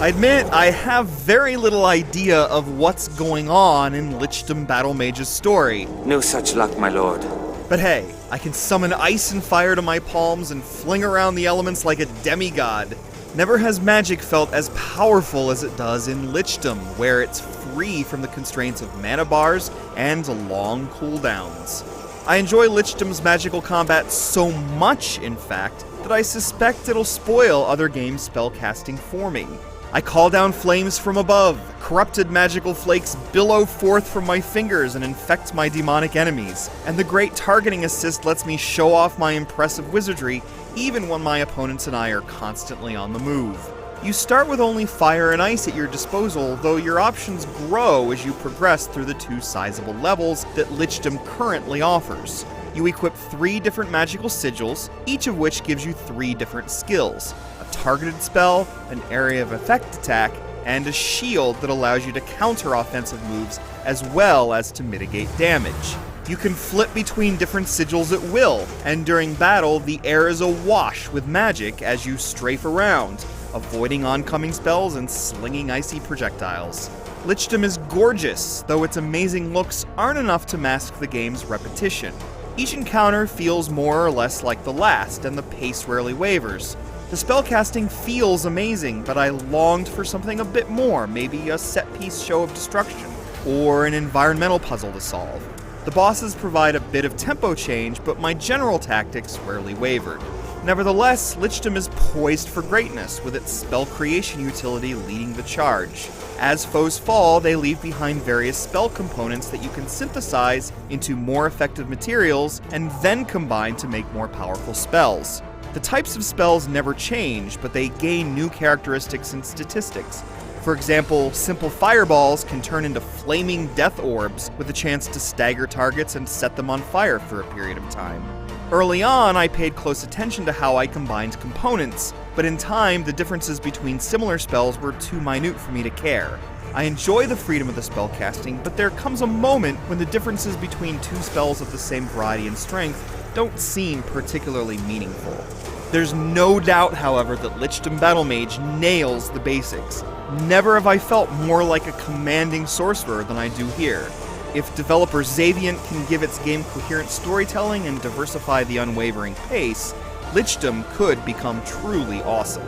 I admit, I have very little idea of what's going on in Lichdom Battlemage's story. No such luck, my lord. But hey, I can summon ice and fire to my palms and fling around the elements like a demigod. Never has magic felt as powerful as it does in Lichdom, where it's free from the constraints of mana bars and long cooldowns. I enjoy Lichdom's magical combat so much, in fact, that I suspect it'll spoil other games' spellcasting for me. I call down flames from above, corrupted magical flakes billow forth from my fingers and infect my demonic enemies, and the great targeting assist lets me show off my impressive wizardry even when my opponents and I are constantly on the move. You start with only fire and ice at your disposal, though your options grow as you progress through the 2 sizable levels that Lichdom currently offers. You equip 3 different magical sigils, each of which gives you 3 different skills. A targeted spell, an area of effect attack, and a shield that allows you to counter offensive moves as well as to mitigate damage. You can flip between different sigils at will, and during battle, the air is awash with magic as you strafe around, avoiding oncoming spells and slinging icy projectiles. Lichdom is gorgeous, though its amazing looks aren't enough to mask the game's repetition. Each encounter feels more or less like the last, and the pace rarely wavers. The spellcasting feels amazing, but I longed for something a bit more, maybe a set-piece show of destruction, or an environmental puzzle to solve. The bosses provide a bit of tempo change, but my general tactics rarely wavered. Nevertheless, Lichdom is poised for greatness, with its spell creation utility leading the charge. As foes fall, they leave behind various spell components that you can synthesize into more effective materials and then combine to make more powerful spells. The types of spells never change, but they gain new characteristics and statistics. For example, simple fireballs can turn into flaming death orbs with a chance to stagger targets and set them on fire for a period of time. Early on, I paid close attention to how I combined components, but in time, the differences between similar spells were too minute for me to care. I enjoy the freedom of the spellcasting, but there comes a moment when the differences between 2 spells of the same variety and strength don't seem particularly meaningful. There's no doubt, however, that Lichdom Battlemage nails the basics. Never have I felt more like a commanding sorcerer than I do here. If developer Xaviant can give its game coherent storytelling and diversify the unwavering pace, Lichdom could become truly awesome.